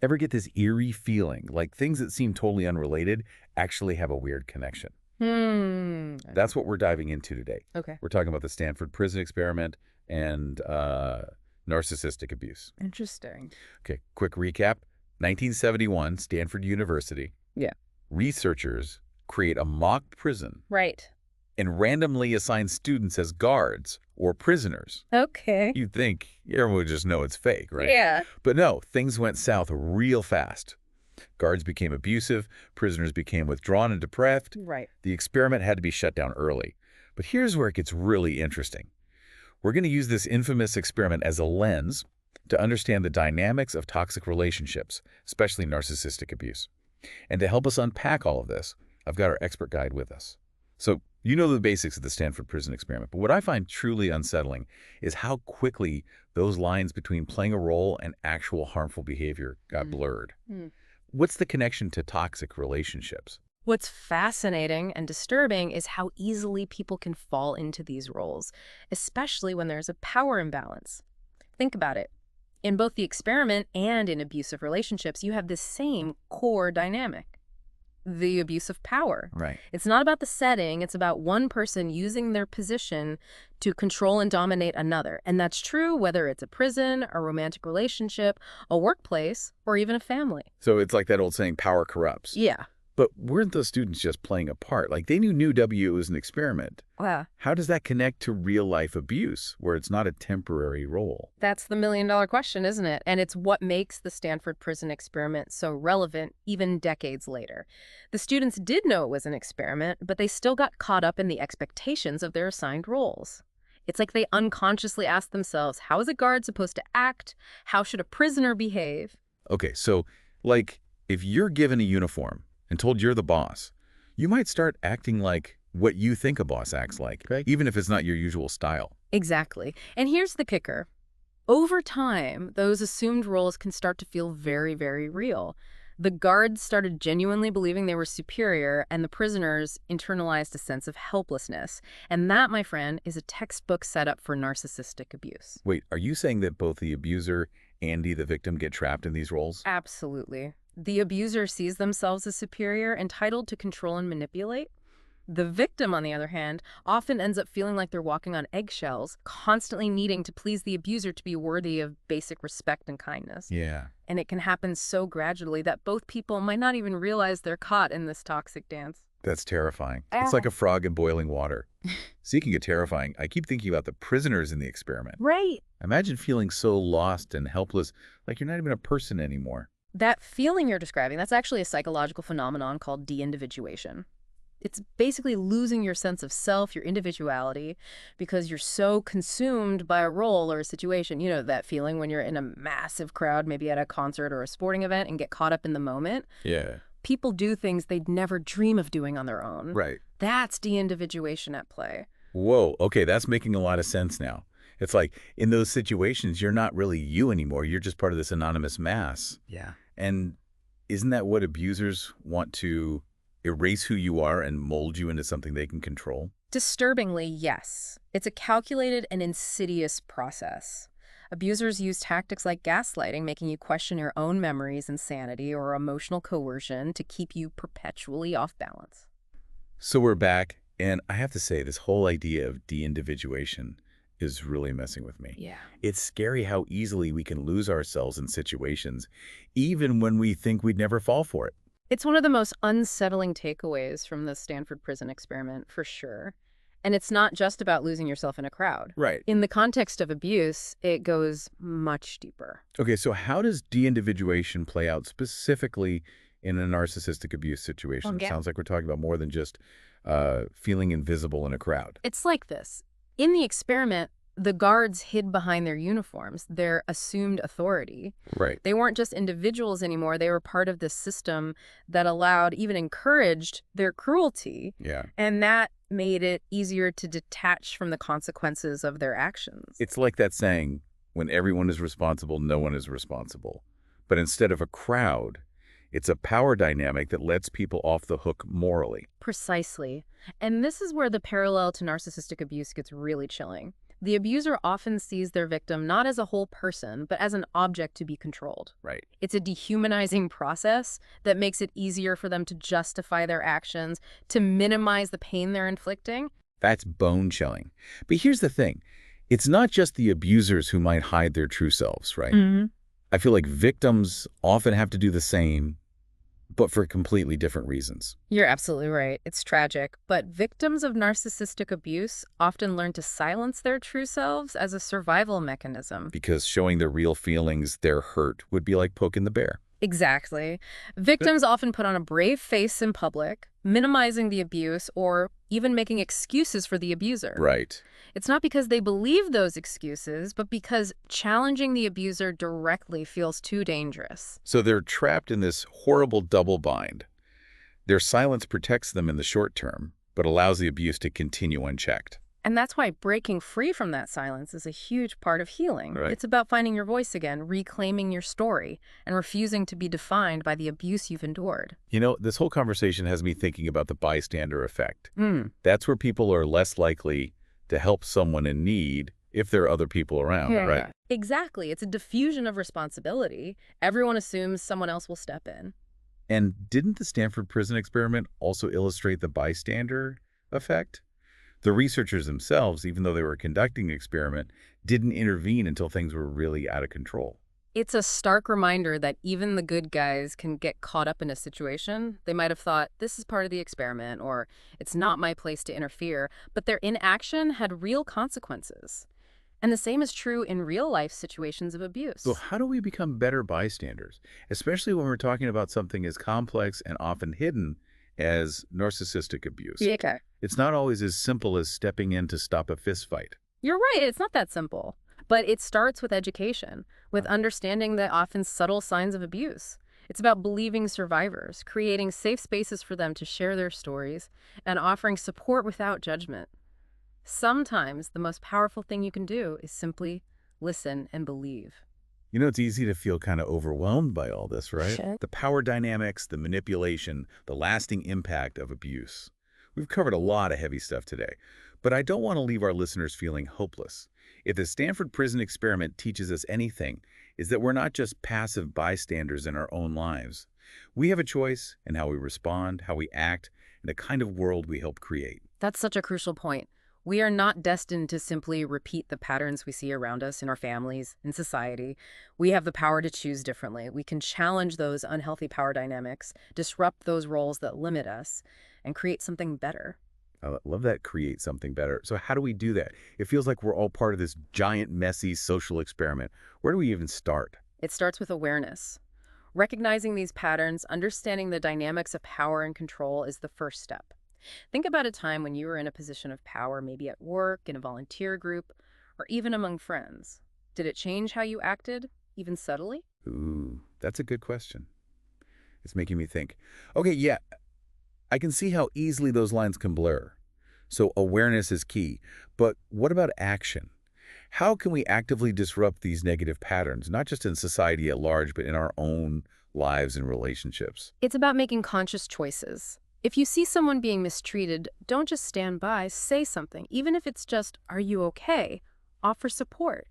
Ever get this eerie feeling, like things that seem totally unrelated actually have a weird connection? That's what we're diving into today. Okay. We're talking about the Stanford Prison Experiment and narcissistic abuse. Interesting. Okay, quick recap. 1971, Stanford University. Yeah. Researchers create a mock prison Right. and randomly assign students as guards or prisoners. Okay. You'd think everyone would just know it's fake, right? Yeah. But no, things went south real fast. Guards became abusive, prisoners became withdrawn and depressed. Right. The experiment had to be shut down early. But here's where it gets really interesting. We're going to use this infamous experiment as a lens to understand the dynamics of toxic relationships, especially narcissistic abuse. And to help us unpack all of this, I've got our expert guide with us. So you know the basics of the Stanford Prison Experiment, but what I find truly unsettling is how quickly those lines between playing a role and actual harmful behavior got blurred. What's the connection to toxic relationships? What's fascinating and disturbing is how easily people can fall into these roles, especially when there's a power imbalance. Think about it. In both the experiment and in abusive relationships, you have this same core dynamic. The abuse of power. Right. It's not about the setting, it's about one person using their position to control and dominate another. And that's true whether it's a prison, a romantic relationship, a workplace, or even a family. So it's like that old saying, power corrupts. Yeah. But weren't those students just playing a part? Like they knew W was an experiment. Wow. How does that connect to real-life abuse, where it's not a temporary role? That's the million-dollar question, isn't it? And it's what makes the Stanford Prison Experiment so relevant even decades later. The students did know it was an experiment, but they still got caught up in the expectations of their assigned roles. It's like they unconsciously asked themselves, how is a guard supposed to act? How should a prisoner behave? Okay, so like if you're given a uniform and told you're the boss, you might start acting like what you think a boss acts like, even if it's not your usual style. Exactly. And here's the kicker. Over time, those assumed roles can start to feel very, very real. The guards started genuinely believing they were superior, and the prisoners internalized a sense of helplessness. And that, my friend, is a textbook setup for narcissistic abuse. Wait, are you saying that both the abuser and the victim get trapped in these roles? Absolutely. The abuser sees themselves as superior, entitled to control and manipulate. The victim, on the other hand, often ends up feeling like they're walking on eggshells, constantly needing to please the abuser to be worthy of basic respect and kindness. Yeah. And it can happen so gradually that both people might not even realize they're caught in this toxic dance. That's terrifying. It's like a frog in boiling water. Speaking of terrifying, I keep thinking about the prisoners in the experiment. Right. Imagine feeling so lost and helpless, like you're not even a person anymore. That feeling you're describing, that's actually a psychological phenomenon called de-individuation. It's basically losing your sense of self, your individuality, because you're so consumed by a role or a situation. You know, that feeling when you're in a massive crowd, maybe at a concert or a sporting event, and get caught up in the moment. Yeah. People do things they'd never dream of doing on their own. Right. That's de-individuation at play. Whoa, okay, that's making a lot of sense now. It's like, in those situations, you're not really you anymore. You're just part of this anonymous mass. Yeah. And isn't that what abusers want to erase who you are and mold you into something they can control? Disturbingly, yes. It's a calculated and insidious process. Abusers use tactics like gaslighting, making you question your own memories and sanity, or emotional coercion to keep you perpetually off balance. So we're back, and I have to say, this whole idea of de-individuation is really messing with me. Yeah. It's scary how easily we can lose ourselves in situations, even when we think we'd never fall for it. It's one of the most unsettling takeaways from the Stanford Prison Experiment, for sure. And it's not just about losing yourself in a crowd. Right. In the context of abuse, it goes much deeper. Okay, so how does de-individuation play out specifically in a narcissistic abuse situation? It sounds like we're talking about more than just feeling invisible in a crowd. It's like this. In the experiment, the guards hid behind their uniforms, their assumed authority. Right. They weren't just individuals anymore. They were part of this system that allowed, even encouraged, their cruelty. Yeah. And that made it easier to detach from the consequences of their actions. It's like that saying, when everyone is responsible, no one is responsible. But instead of a crowd, it's a power dynamic that lets people off the hook morally. Precisely. And this is where the parallel to narcissistic abuse gets really chilling. The abuser often sees their victim not as a whole person, but as an object to be controlled. Right. It's a dehumanizing process that makes it easier for them to justify their actions, to minimize the pain they're inflicting. That's bone-chilling. But here's the thing. It's not just the abusers who might hide their true selves, right? I feel like victims often have to do the same, but for completely different reasons. You're absolutely right. It's tragic. But victims of narcissistic abuse often learn to silence their true selves as a survival mechanism. Because showing their real feelings, their hurt, would be like poking the bear. Exactly. Victims often put on a brave face in public, minimizing the abuse or even making excuses for the abuser. Right. It's not because they believe those excuses, but because challenging the abuser directly feels too dangerous. So they're trapped in this horrible double bind. Their silence protects them in the short term, but allows the abuse to continue unchecked. And that's why breaking free from that silence is a huge part of healing. Right. It's about finding your voice again, reclaiming your story, and refusing to be defined by the abuse you've endured. You know, this whole conversation has me thinking about the bystander effect. That's where people are less likely to help someone in need if there are other people around, right? Exactly. It's a diffusion of responsibility. Everyone assumes someone else will step in. And didn't the Stanford Prison Experiment also illustrate the bystander effect? The researchers themselves, even though they were conducting the experiment, didn't intervene until things were really out of control. It's a stark reminder that even the good guys can get caught up in a situation. They might have thought, this is part of the experiment, or it's not my place to interfere, but their inaction had real consequences. And the same is true in real-life situations of abuse. So how do we become better bystanders, especially when we're talking about something as complex and often hidden as narcissistic abuse? Okay. It's not always as simple as stepping in to stop a fistfight. You're right, it's not that simple. But it starts with education, with understanding the often subtle signs of abuse. It's about believing survivors, creating safe spaces for them to share their stories, and offering support without judgment. Sometimes the most powerful thing you can do is simply listen and believe. You know, it's easy to feel kind of overwhelmed by all this, right? Sure. The power dynamics, the manipulation, the lasting impact of abuse. We've covered a lot of heavy stuff today, but I don't want to leave our listeners feeling hopeless. If the Stanford Prison Experiment teaches us anything, is that we're not just passive bystanders in our own lives. We have a choice in how we respond, how we act, and the kind of world we help create. That's such a crucial point. We are not destined to simply repeat the patterns we see around us in our families, in society. We have the power to choose differently. We can challenge those unhealthy power dynamics, disrupt those roles that limit us, and create something better. I love that, create something better. So how do we do that? It feels like we're all part of this giant, messy social experiment. Where do we even start? It starts with awareness. Recognizing these patterns, understanding the dynamics of power and control is the first step. Think about a time when you were in a position of power, maybe at work, in a volunteer group, or even among friends. Did it change how you acted, even subtly? Ooh, that's a good question. It's making me think. Okay, yeah, I can see how easily those lines can blur. So awareness is key. But what about action? How can we actively disrupt these negative patterns, not just in society at large, but in our own lives and relationships? It's about making conscious choices. If you see someone being mistreated, don't just stand by, say something. Even if it's just, are you okay? Offer support.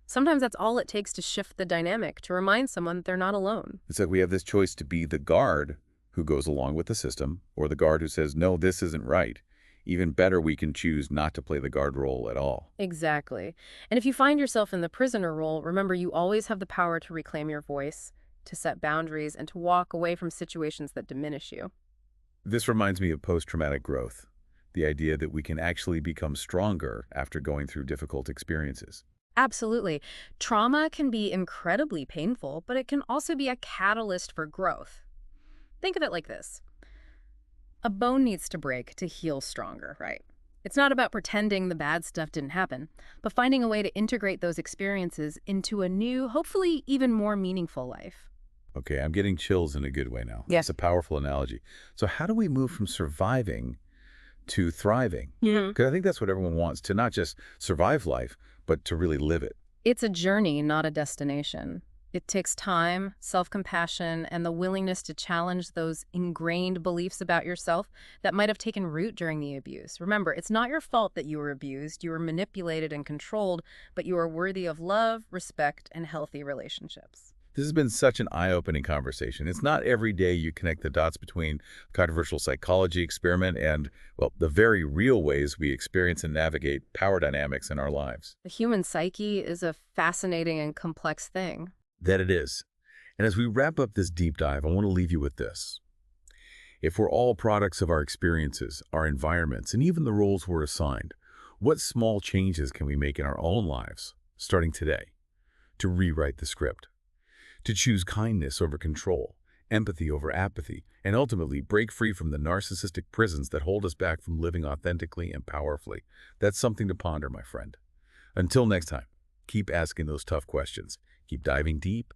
Sometimes that's all it takes to shift the dynamic, to remind someone that they're not alone. It's like we have this choice to be the guard who goes along with the system, or the guard who says, no, this isn't right. Even better, we can choose not to play the guard role at all. Exactly. And if you find yourself in the prisoner role, remember you always have the power to reclaim your voice, to set boundaries, and to walk away from situations that diminish you. This reminds me of post-traumatic growth, the idea that we can actually become stronger after going through difficult experiences. Absolutely. Trauma can be incredibly painful, but it can also be a catalyst for growth. Think of it like this. A bone needs to break to heal stronger, right? It's not about pretending the bad stuff didn't happen, but finding a way to integrate those experiences into a new, hopefully even more meaningful life. Okay, I'm getting chills in a good way now. Yeah. It's a powerful analogy. So how do we move from surviving to thriving? Yeah. Because I think that's what everyone wants, to not just survive life, but to really live it. It's a journey, not a destination. It takes time, self-compassion, and the willingness to challenge those ingrained beliefs about yourself that might have taken root during the abuse. Remember, it's not your fault that you were abused, you were manipulated and controlled, but you are worthy of love, respect, and healthy relationships. This has been such an eye-opening conversation. It's not every day you connect the dots between controversial psychology experiment and, well, the very real ways we experience and navigate power dynamics in our lives. The human psyche is a fascinating and complex thing. That it is. And as we wrap up this deep dive, I want to leave you with this. If we're all products of our experiences, our environments, and even the roles we're assigned, what small changes can we make in our own lives, starting today, to rewrite the script? To choose kindness over control, empathy over apathy, and ultimately break free from the narcissistic prisons that hold us back from living authentically and powerfully. That's something to ponder, my friend. Until next time, keep asking those tough questions, keep diving deep,